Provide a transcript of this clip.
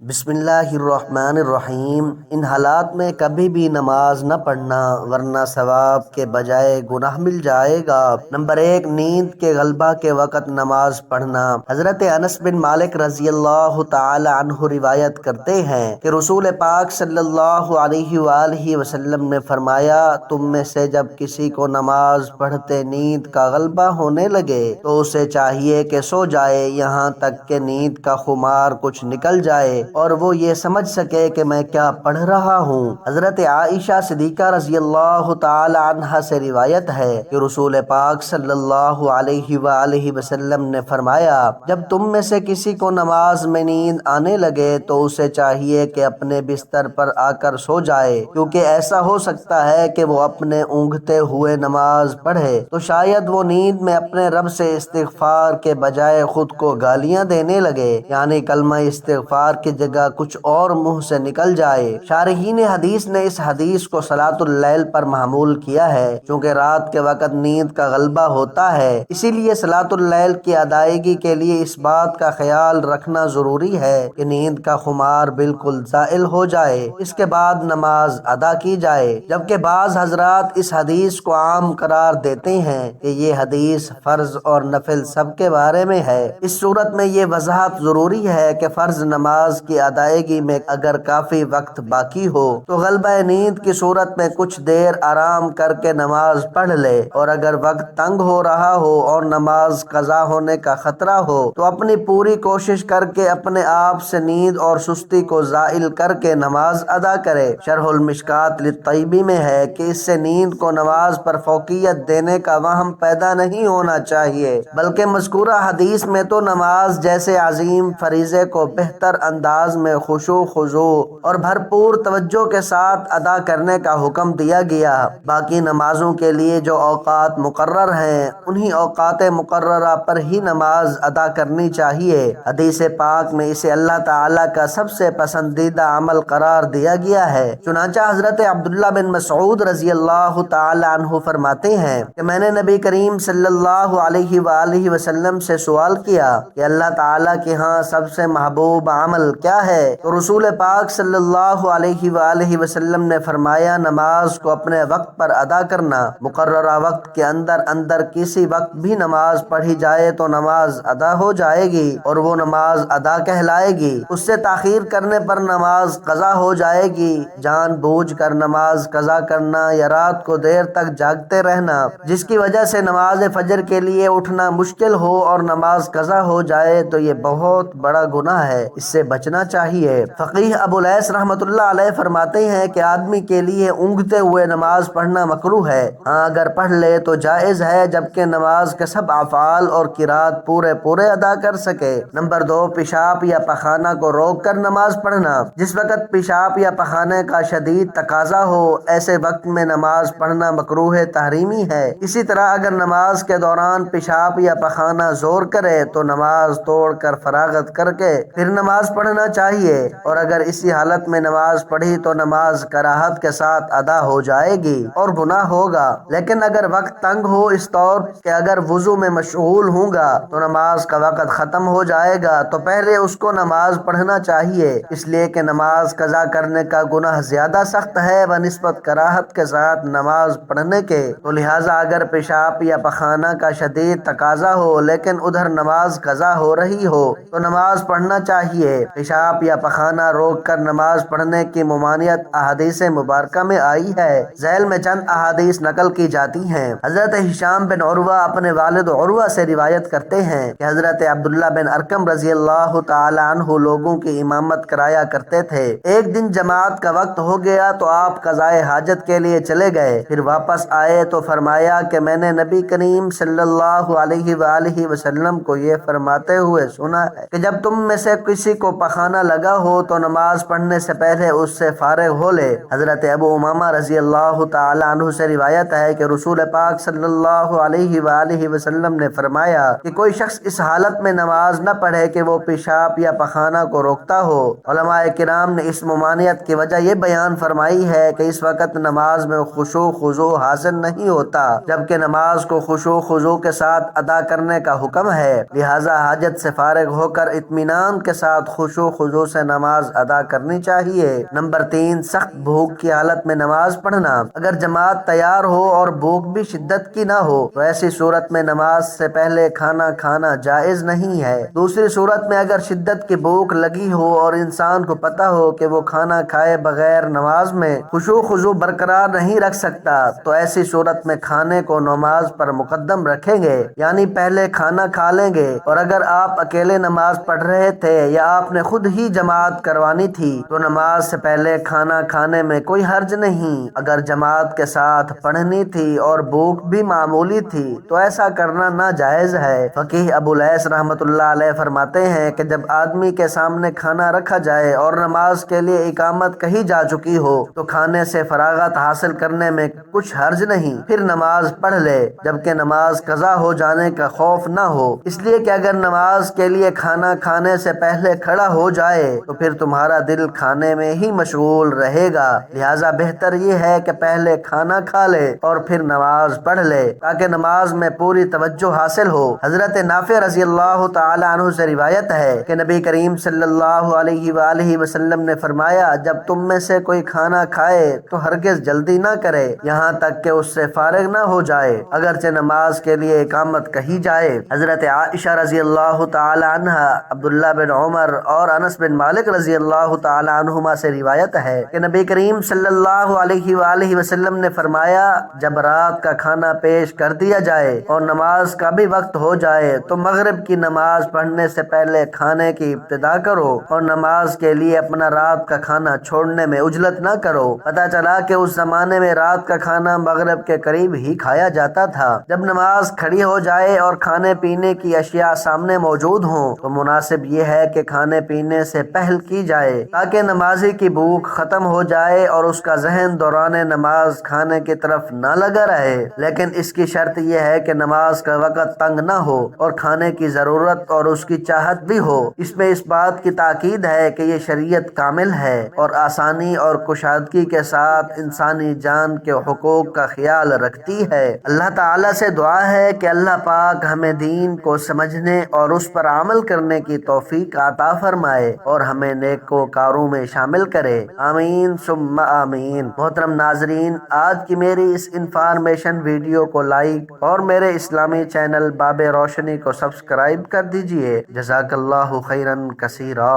بسم اللہ الرحمن الرحیم۔ ان حالات میں کبھی بھی نماز نہ پڑھنا ورنہ ثواب کے بجائے گناہ مل جائے گا۔ نمبر 1، نیند کے غلبہ کے وقت نماز پڑھنا۔ حضرت انس بن مالک رضی اللہ تعالی عنہ روایت کرتے ہیں کہ رسول پاک صلی اللہ علیہ وآلہ وسلم نے فرمایا، تم میں سے جب کسی کو نماز پڑھتے نیند کا غلبہ ہونے لگے تو اسے چاہیے کہ سو جائے یہاں تک کہ نیند کا خمار کچھ نکل جائے اور وہ یہ سمجھ سکے کہ میں کیا پڑھ رہا ہوں۔ حضرت عائشہ صدیقہ رضی اللہ تعالی عنہا سے روایت ہے کہ رسول پاک صلی اللہ علیہ وآلہ وسلم نے فرمایا، جب تم میں سے کسی کو نماز میں نیند آنے لگے تو اسے چاہیے کہ اپنے بستر پر آ کر سو جائے، کیونکہ ایسا ہو سکتا ہے کہ وہ اپنے اونگھتے ہوئے نماز پڑھے تو شاید وہ نیند میں اپنے رب سے استغفار کے بجائے خود کو گالیاں دینے لگے، یعنی کلمہ استغفار کی جگہ کچھ اور منہ سے نکل جائے۔ شارحین حدیث نے اس حدیث کو صلاۃ اللیل پر محمول کیا ہے، چونکہ رات کے وقت نیند کا غلبہ ہوتا ہے، اسی لیے صلاۃ اللیل کی ادائیگی کے لیے اس بات کا خیال رکھنا ضروری ہے کہ نیند کا خمار بالکل زائل ہو جائے، اس کے بعد نماز ادا کی جائے۔ جبکہ بعض حضرات اس حدیث کو عام قرار دیتے ہیں کہ یہ حدیث فرض اور نفل سب کے بارے میں ہے۔ اس صورت میں یہ وضاحت ضروری ہے کہ فرض نماز کی ادائیگی میں اگر کافی وقت باقی ہو تو غلبہ نیند کی صورت میں کچھ دیر آرام کر کے نماز پڑھ لے، اور اگر وقت تنگ ہو رہا ہو اور نماز قضا ہونے کا خطرہ ہو تو اپنی پوری کوشش کر کے اپنے آپ سے نیند اور سستی کو زائل کر کے نماز ادا کرے۔ شرح المشکات للطیبی میں ہے کہ اس سے نیند کو نماز پر فوقیت دینے کا وہم پیدا نہیں ہونا چاہیے، بلکہ مذکورہ حدیث میں تو نماز جیسے عظیم فریضے کو بہتر انداز میں خشوع خضوع اور بھرپور توجہ کے ساتھ ادا کرنے کا حکم دیا گیا۔ باقی نمازوں کے لیے جو اوقات مقرر ہیں انہی اوقات مقررہ پر ہی نماز ادا کرنی چاہیے۔ حدیث پاک میں اسے اللہ تعالیٰ کا سب سے پسندیدہ عمل قرار دیا گیا ہے۔ چنانچہ حضرت عبداللہ بن مسعود رضی اللہ تعالی عنہ فرماتے ہیں کہ میں نے نبی کریم صلی اللہ علیہ وآلہ وسلم سے سوال کیا کہ اللہ تعالیٰ کے ہاں سب سے محبوب عمل کیا ہے؟ تو رسول پاک صلی اللہ علیہ وآلہ وسلم نے فرمایا، نماز کو اپنے وقت پر ادا کرنا۔ مقررہ وقت کے اندر اندر کسی وقت بھی نماز پڑھی جائے تو نماز ادا ہو جائے گی اور وہ نماز ادا کہلائے گی۔ اس سے تاخیر کرنے پر نماز قضا ہو جائے گی۔ جان بوجھ کر نماز قضا کرنا یا رات کو دیر تک جاگتے رہنا جس کی وجہ سے نماز فجر کے لیے اٹھنا مشکل ہو اور نماز قضا ہو جائے تو یہ بہت بڑا گناہ ہے، اس سے بچنا چاہیے۔ فقیہ ابو الیث رحمۃ اللہ علیہ فرماتے ہیں کہ آدمی کے لیے اونگھتے ہوئے نماز پڑھنا مکروہ ہے، ہاں اگر پڑھ لے تو جائز ہے، جبکہ نماز کے سب افعال اور قرات پورے ادا کر سکے۔ نمبر 2، پیشاب یا پخانہ کو روک کر نماز پڑھنا۔ جس وقت پیشاب یا پخانے کا شدید تقاضا ہو ایسے وقت میں نماز پڑھنا مکروہ تحریمی ہے۔ اسی طرح اگر نماز کے دوران پیشاب یا پخانہ زور کرے تو نماز توڑ کر فراغت کر کے پھر نماز پڑھنا چاہیے، اور اگر اسی حالت میں نماز پڑھی تو نماز کراہت کے ساتھ ادا ہو جائے گی اور گناہ ہوگا۔ لیکن اگر وقت تنگ ہو اس طور کہ اگر وضو میں مشغول ہوں گا تو نماز کا وقت ختم ہو جائے گا تو پہلے اس کو نماز پڑھنا چاہیے، اس لیے کہ نماز قضا کرنے کا گناہ زیادہ سخت ہے بنسبت کراہت کے ساتھ نماز پڑھنے کے۔ تو لہٰذا اگر پیشاب یا پخانہ کا شدید تقاضا ہو لیکن ادھر نماز قضا ہو رہی ہو تو نماز پڑھنا چاہیے۔ پیشاب یا پخانہ روک کر نماز پڑھنے کی ممانعت احادیث مبارکہ میں آئی ہے۔ ذیل میں چند احادیث نقل کی جاتی ہیں۔ حضرت ہشام بن عروہ اپنے والد عروہ سے روایت کرتے ہیں کہ حضرت عبداللہ بن ارقم رضی اللہ تعالی عنہ لوگوں کی امامت کرایا کرتے تھے۔ ایک دن جماعت کا وقت ہو گیا تو آپ قضائے حاجت کے لیے چلے گئے، پھر واپس آئے تو فرمایا کہ میں نے نبی کریم صلی اللہ علیہ وآلہ وسلم کو یہ فرماتے ہوئے سنا ہے کہ جب تم میں سے کسی کو پخانہ لگا ہو تو نماز پڑھنے سے پہلے اس سے فارغ ہو لے۔ حضرت ابو امامہ رضی اللہ تعالی عنہ سے روایت ہے کہ رسول پاک صلی اللہ علیہ وآلہ وسلم نے فرمایا کہ کوئی شخص اس حالت میں نماز نہ پڑھے کہ وہ پیشاب یا پخانہ کو روکتا ہو۔ علماء کرام نے اس ممانعت کی وجہ یہ بیان فرمائی ہے کہ اس وقت نماز میں خشوع خضوع حاصل نہیں ہوتا، جبکہ نماز کو خشوع خضوع کے ساتھ ادا کرنے کا حکم ہے، لہذا حاجت سے فارغ ہو کر اطمینان کے ساتھ خشوع خضوع سے نماز ادا کرنی چاہیے۔ نمبر 3، سخت بھوک کی حالت میں نماز پڑھنا۔ اگر جماعت تیار ہو اور بھوک بھی شدت کی نہ ہو تو ایسی صورت میں نماز سے پہلے کھانا کھانا جائز نہیں ہے۔ دوسری صورت میں اگر شدت کی بھوک لگی ہو اور انسان کو پتا ہو کہ وہ کھانا کھائے بغیر نماز میں خشوع خضوع برقرار نہیں رکھ سکتا تو ایسی صورت میں کھانے کو نماز پر مقدم رکھیں گے، یعنی پہلے کھانا کھا لیں گے۔ اور اگر آپ اکیلے نماز پڑھ رہے تھے یا آپ نے خود ہی جماعت کروانی تھی تو نماز سے پہلے کھانا کھانے میں کوئی حرج نہیں۔ اگر جماعت کے ساتھ پڑھنی تھی اور بھوک بھی معمولی تھی تو ایسا کرنا ناجائز ہے۔ فقیہ ابو الیث رحمۃ اللہ علیہ فرماتے ہیں کہ جب آدمی کے سامنے کھانا رکھا جائے اور نماز کے لیے اقامت کہی جا چکی ہو تو کھانے سے فراغت حاصل کرنے میں کچھ حرج نہیں، پھر نماز پڑھ لے جبکہ نماز قضا ہو جانے کا خوف نہ ہو، اس لیے کہ اگر نماز کے لیے کھانا کھانے سے پہلے کھڑا ہو جائے تو پھر تمہارا دل کھانے میں ہی مشغول رہے گا، لہٰذا بہتر یہ ہے کہ پہلے کھانا کھا لے اور پھر نماز پڑھ لے تاکہ نماز میں پوری توجہ حاصل ہو۔ حضرت نافع رضی اللہ تعالی عنہ سے روایت ہے کہ نبی کریم صلی اللہ علیہ وآلہ وسلم نے فرمایا، جب تم میں سے کوئی کھانا کھائے تو ہرگز جلدی نہ کرے یہاں تک کہ اس سے فارغ نہ ہو جائے، اگرچہ نماز کے لیے اقامت کہی جائے۔ حضرت عائشہ رضی اللہ تعالی عنہا، عبداللہ بن عمر اور انس بن مالک رضی اللہ تعالی عنہما سے روایت ہے کہ نبی کریم صلی اللہ علیہ وآلہ وسلم نے فرمایا، جب رات کا کھانا پیش کر دیا جائے اور نماز کا بھی وقت ہو جائے تو مغرب کی نماز پڑھنے سے پہلے کھانے کی ابتدا کرو اور نماز کے لیے اپنا رات کا کھانا چھوڑنے میں عجلت نہ کرو۔ پتہ چلا کہ اس زمانے میں رات کا کھانا مغرب کے قریب ہی کھایا جاتا تھا۔ جب نماز کھڑی ہو جائے اور کھانے پینے کی اشیاء سامنے موجود ہوں تو مناسب یہ ہے کہ کھانے پینے سے پہل کی جائے تاکہ نمازی کی بھوک ختم ہو جائے اور اس کا ذہن دوران نماز کھانے کی طرف نہ لگا رہے، لیکن اس کی شرط یہ ہے کہ نماز کا وقت تنگ نہ ہو اور کھانے کی ضرورت اور اس کی چاہت بھی ہو۔ اس میں اس بات کی تاکید ہے کہ یہ شریعت کامل ہے اور آسانی اور کشادگی کے ساتھ انسانی جان کے حقوق کا خیال رکھتی ہے۔ اللہ تعالیٰ سے دعا ہے کہ اللہ پاک ہمیں دین کو سمجھنے اور اس پر عمل کرنے کی توفیق عطا فرمائے اور ہمیں نیکوکاروں میں شامل کرے، آمین ثم آمین۔ محترم ناظرین، آج کی میری اس انفارمیشن ویڈیو کو لائک اور میرے اسلامی چینل باب روشنی کو سبسکرائب کر دیجئے۔ جزاک اللہ خیرا کثیرا۔